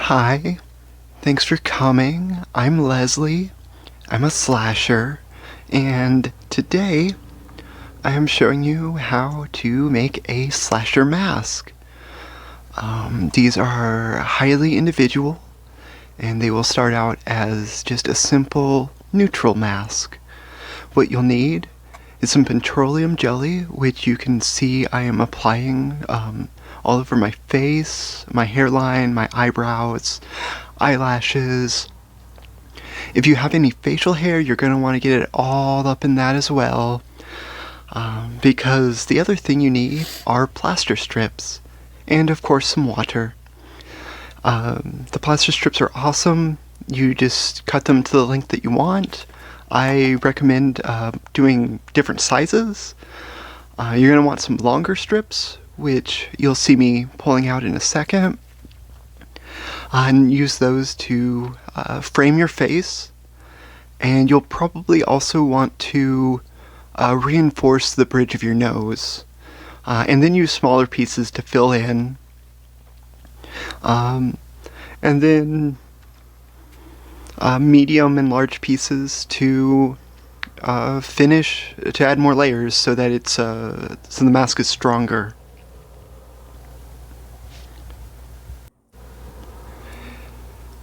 Hi, thanks for coming. I'm Leslie. I'm a slasher, and today I am showing you how to make a slasher mask. These are highly individual, and they will start out as just a simple neutral mask. What you'll need is some petroleum jelly, which you can see I am applying all over my face, my hairline, my eyebrows, eyelashes. If you have any facial hair, you're going to want to get it all up in that as well. Because the other thing you need are plaster strips, and of course some water. The plaster strips are awesome. You just cut them to the length that you want. I recommend doing different sizes. You're going to want some longer strips, which you'll see me pulling out in a second. And use those to frame your face. And you'll probably also want to reinforce the bridge of your nose. And then use smaller pieces to fill in. And then medium and large pieces to finish, to add more layers so that it's so the mask is stronger.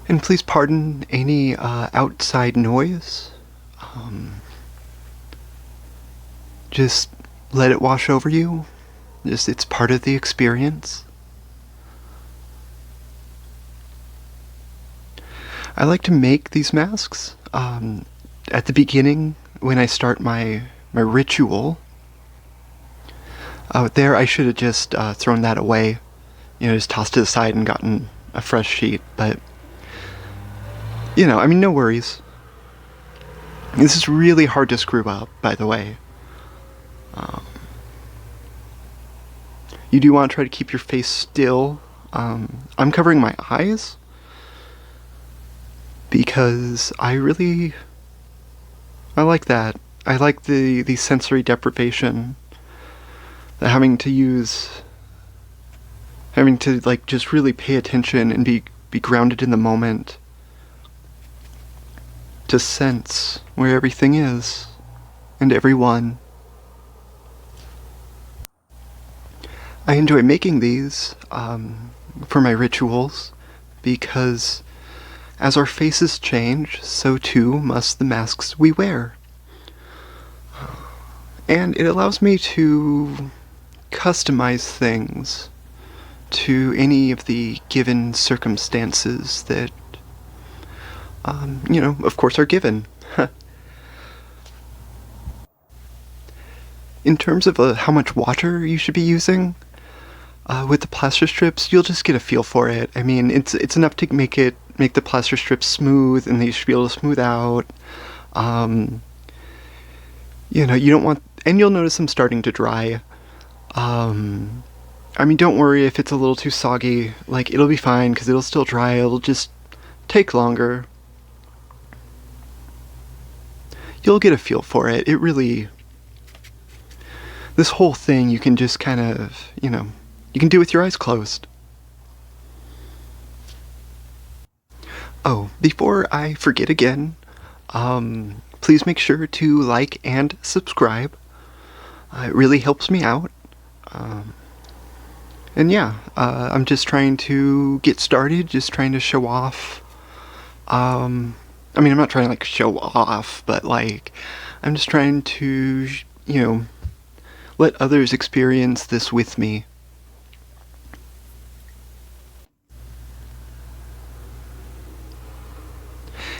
And please pardon any outside noise. Just let it wash over you. It's part of the experience. I like to make these masks at the beginning when I start my ritual. There I should have just thrown that away. Just tossed it aside and gotten a fresh sheet, but no worries. This is really hard to screw up, by the way. You do want to try to keep your face still. I'm covering my eyes because I like that. I like the sensory deprivation. Having to like just really pay attention and be grounded in the moment. To sense where everything is and everyone. I enjoy making these for my rituals because as our faces change, so too must the masks we wear. And it allows me to customize things to any of the given circumstances that of course are given. In terms of how much water you should be using with the plaster strips, you'll just get a feel for it. I mean, it's enough to make the plaster strips smooth, and they should be able to smooth out. You don't want, and you'll notice them starting to dry. I mean, don't worry if it's a little too soggy. Like, it'll be fine because it'll still dry. It'll just take longer. You'll get a feel for it. It really... This whole thing you can just kind of, you can do with your eyes closed. Oh, before I forget again, please make sure to like and subscribe. It really helps me out. And yeah, I'm just trying to get started, just trying to show off. I mean, I'm not trying to, like, show off, but, like, I'm just trying to, let others experience this with me.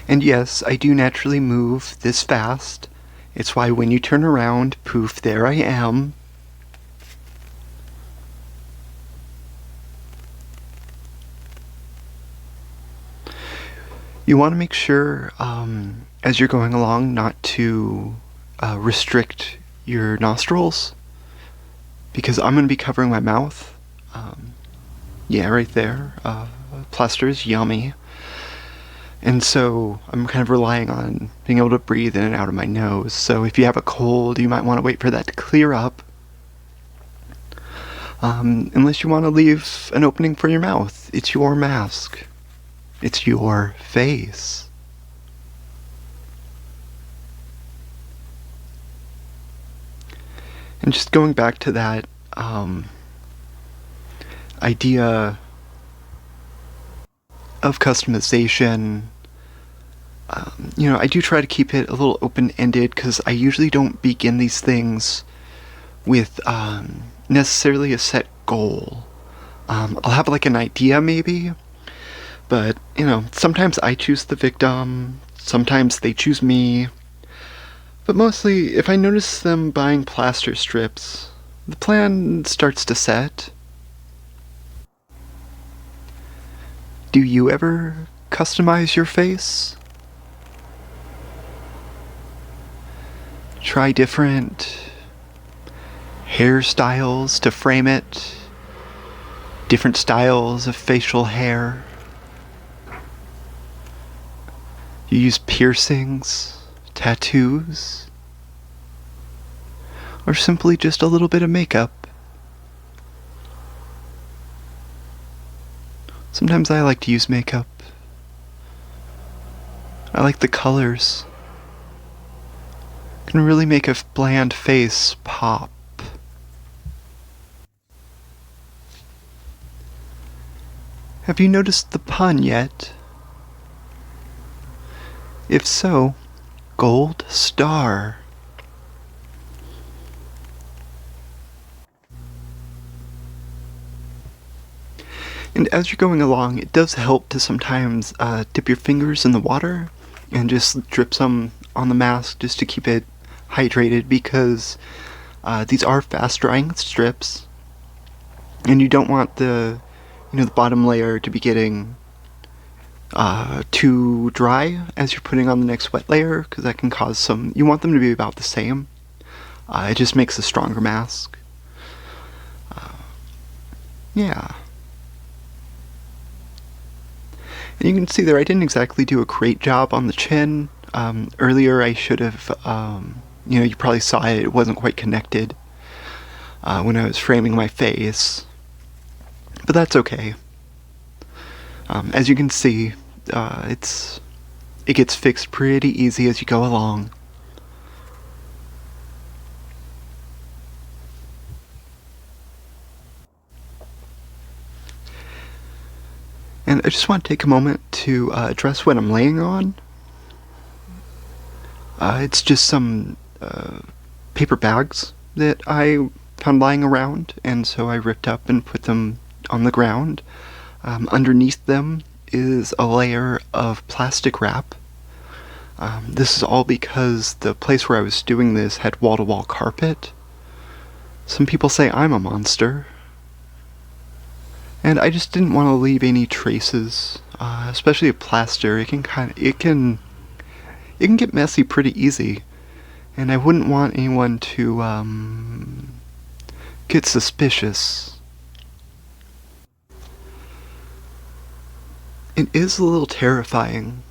And yes, I do naturally move this fast. It's why when you turn around, poof, there I am. You want to make sure, as you're going along, not to restrict your nostrils, because I'm going to be covering my mouth. Yeah, right there. Plaster is yummy. And so I'm kind of relying on being able to breathe in and out of my nose. So if you have a cold, you might want to wait for that to clear up. Unless you want to leave an opening for your mouth. It's your mask. It's your face. And just going back to that idea of customization, I do try to keep it a little open-ended because I usually don't begin these things with necessarily a set goal. I'll have like an idea maybe, but sometimes I choose the victim, sometimes they choose me. But mostly, if I notice them buying plaster strips, the plan starts to set. Do you ever customize your face? Try different hairstyles to frame it, different styles of facial hair. You use piercings, tattoos, or simply just a little bit of makeup. Sometimes I like to use makeup. I like the colors. Can really make a bland face pop. Have you noticed the pun yet? If so, gold star. And as you're going along, it does help to sometimes dip your fingers in the water and just drip some on the mask just to keep it hydrated, because these are fast drying strips and you don't want the bottom layer to be getting too dry as you're putting on the next wet layer, because that can cause some. You want them to be about the same. It just makes a stronger mask. Yeah. And you can see there I didn't exactly do a great job on the chin. Earlier I should have, you probably saw it wasn't quite connected when I was framing my face. But that's okay. As you can see, it gets fixed pretty easy as you go along. And I just want to take a moment to address what I'm laying on. It's just some paper bags that I found lying around, and so I ripped up and put them on the ground. Underneath them is a layer of plastic wrap. This is all because the place where I was doing this had wall-to-wall carpet. Some people say I'm a monster, and I just didn't want to leave any traces, especially with plaster. It can get messy pretty easy, and I wouldn't want anyone to get suspicious. It is a little terrifying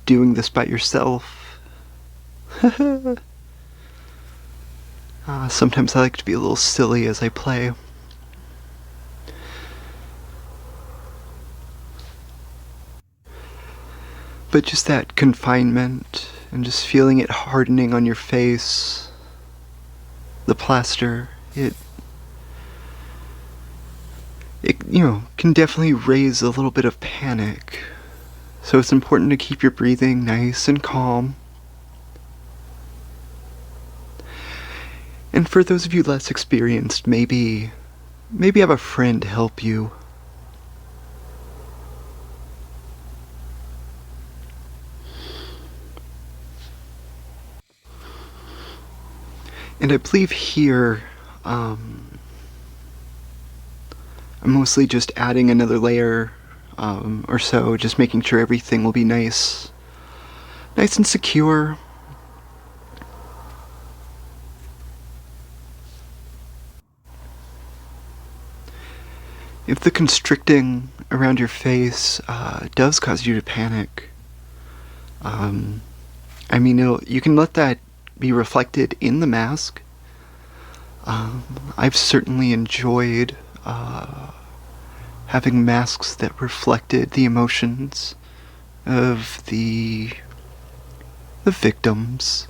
doing this by yourself. Sometimes I like to be a little silly as I play. But just that confinement and just feeling it hardening on your face, the plaster, it can definitely raise a little bit of panic. So it's important to keep your breathing nice and calm. And for those of you less experienced, maybe have a friend help you. And I believe here, I'm mostly just adding another layer or so, just making sure everything will be nice and secure. If the constricting around your face does cause you to panic, you can let that be reflected in the mask. I've certainly enjoyed having masks that reflected the emotions of the victims.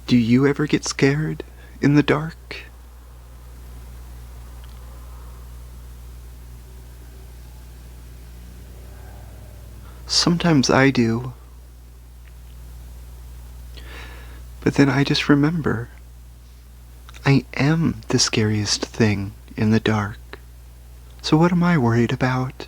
Do you ever get scared in the dark? Sometimes I do. But then I just remember I am the scariest thing in the dark. So what am I worried about?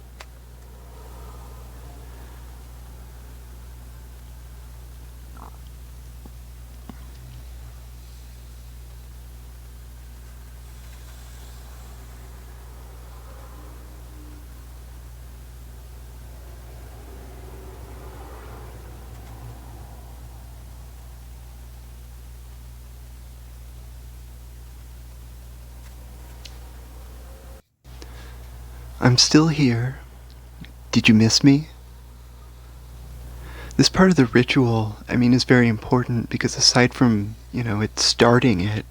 I'm still here. Did you miss me? This part of the ritual, is very important because aside from, it starting it,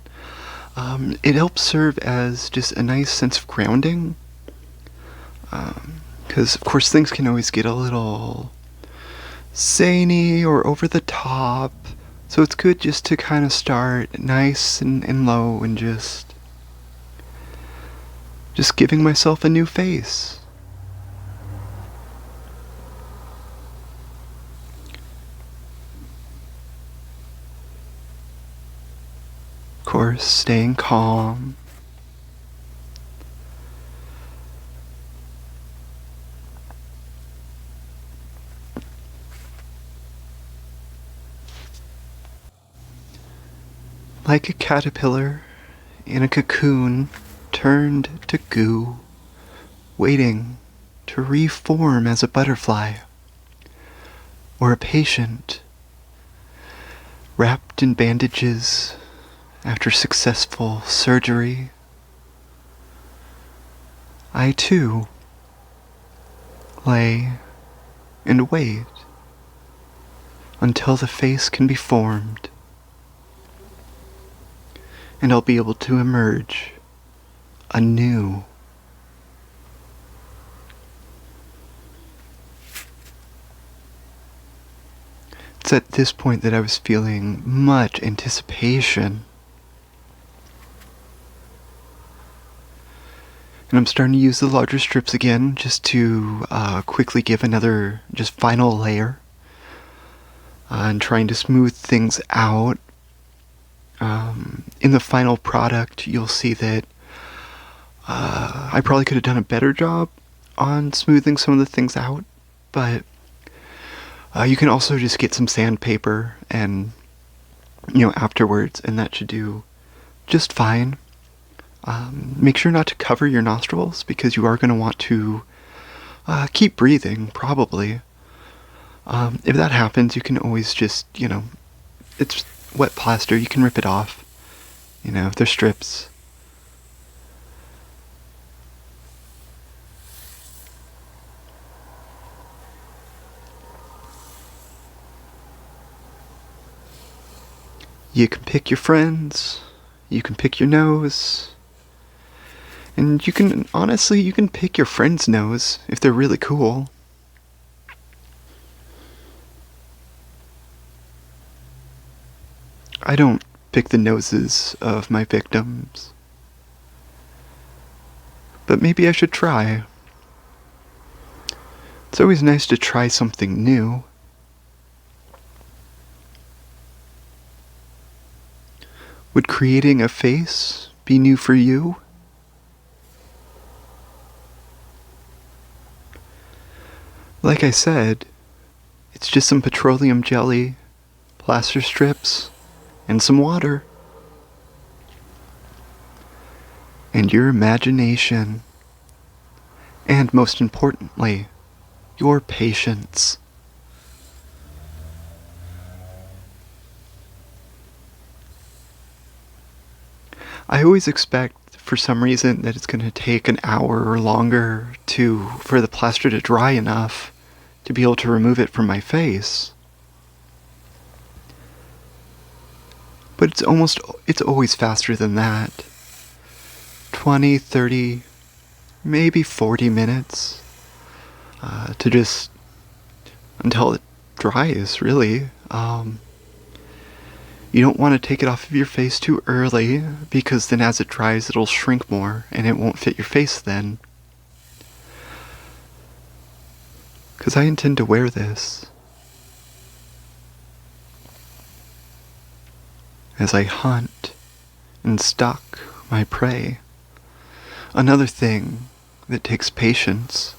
it helps serve as just a nice sense of grounding. Because, of course, things can always get a little zany or over the top. So it's good just to kind of start nice and low and just giving myself a new face. Of course, staying calm. Like a caterpillar in a cocoon turned to goo, waiting to reform as a butterfly, or a patient wrapped in bandages after successful surgery. I too lay and wait until the face can be formed, and I'll be able to emerge anew. It's at this point that I was feeling much anticipation. And I'm starting to use the larger strips again just to quickly give another just final layer. And trying to smooth things out. In the final product, you'll see that I probably could have done a better job on smoothing some of the things out, but you can also just get some sandpaper and, afterwards, and that should do just fine. Make sure not to cover your nostrils because you are going to want to keep breathing, probably. If that happens, you can always just, it's wet plaster, you can rip it off, if they're strips. You can pick your friends, you can pick your nose, and you can pick your friend's nose if they're really cool. I don't pick the noses of my victims, but maybe I should try. It's always nice to try something new. Would creating a face be new for you? Like I said, it's just some petroleum jelly, plaster strips, and some water. And your imagination. And most importantly, your patience. I always expect, for some reason, that it's going to take an hour or longer for the plaster to dry enough to be able to remove it from my face. But it's always faster than that. 20, 30, maybe 40 minutes. to just until it dries, really. You don't want to take it off of your face too early because then as it dries, it'll shrink more and it won't fit your face then. Because I intend to wear this as I hunt and stalk my prey. Another thing that takes patience.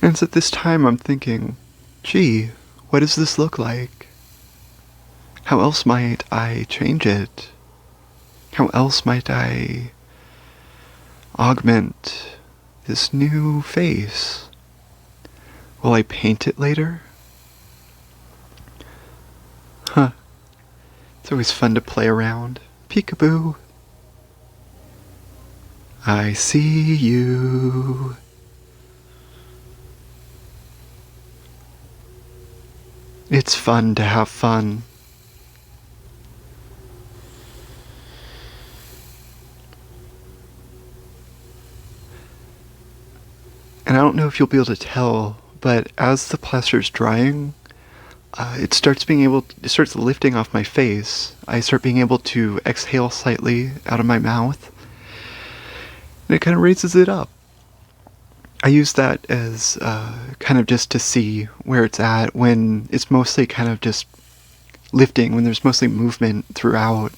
And so at this time I'm thinking, gee, what does this look like? How else might I change it? How else might I augment this new face? Will I paint it later? Huh. It's always fun to play around. Peekaboo. I see you. It's fun to have fun. And I don't know if you'll be able to tell, but as the plaster's drying, it starts lifting off my face. I start being able to exhale slightly out of my mouth, and it kind of raises it up. I use that as kind of just to see where it's at when it's mostly kind of just lifting, when there's mostly movement throughout.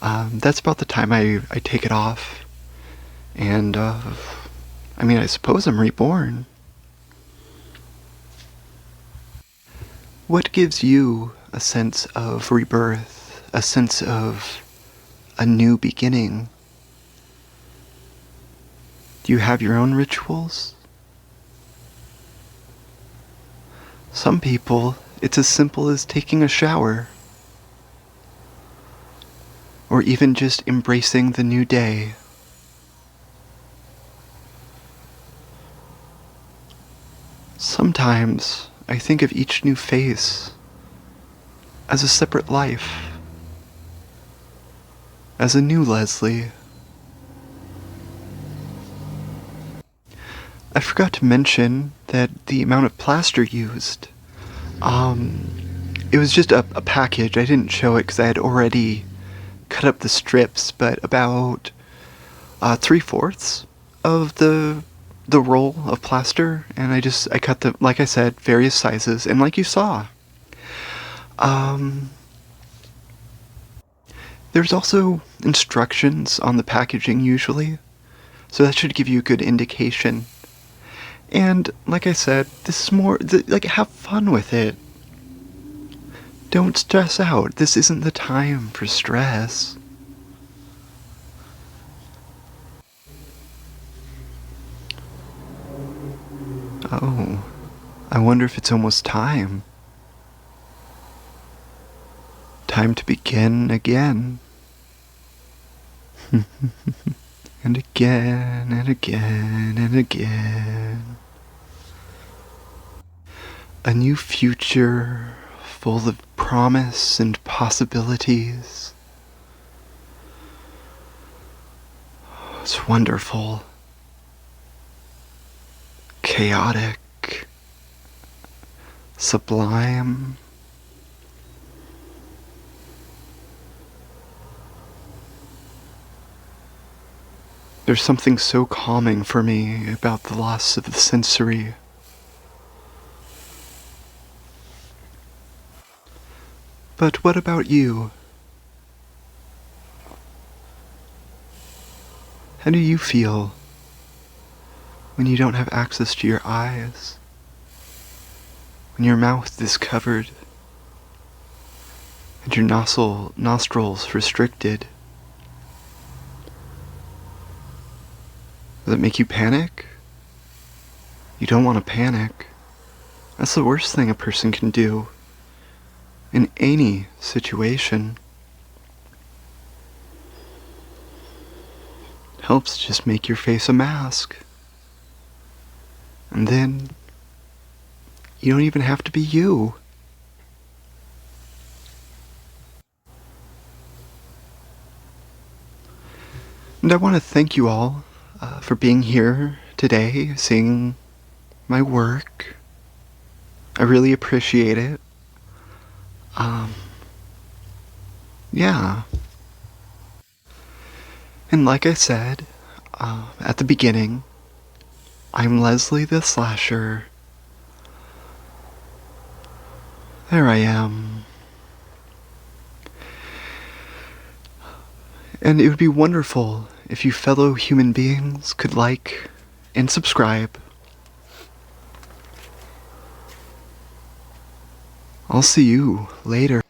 That's about the time I take it off. And, I suppose I'm reborn. What gives you a sense of rebirth, a sense of a new beginning? Do you have your own rituals? Some people, it's as simple as taking a shower, or even just embracing the new day. Sometimes I think of each new face as a separate life, as a new Leslie. I forgot to mention that the amount of plaster used, it was just a package. I didn't show it because I had already cut up the strips, but about 3/4 of the roll of plaster, and I cut them, like I said, various sizes, and like you saw. There's also instructions on the packaging usually, so that should give you a good indication. And like I said, this is more, like, have fun with it. Don't stress out. This isn't the time for stress. Oh, I wonder if it's almost time. Time to begin again. And again, and again, and again. A new future full of promise and possibilities. It's wonderful. Chaotic. Sublime. There's something so calming for me about the loss of the sensory. But what about you? How do you feel when you don't have access to your eyes? When your mouth is covered and your nostrils restricted? Does it make you panic? You don't want to panic. That's the worst thing a person can do in any situation. It helps just make your face a mask. And then you don't even have to be you. And I want to thank you all for being here today, seeing my work. I really appreciate it. Um, yeah. And like I said at the beginning, I'm Leslie the Slasher. There I am. And it would be wonderful if you fellow human beings could like and subscribe. I'll see you later.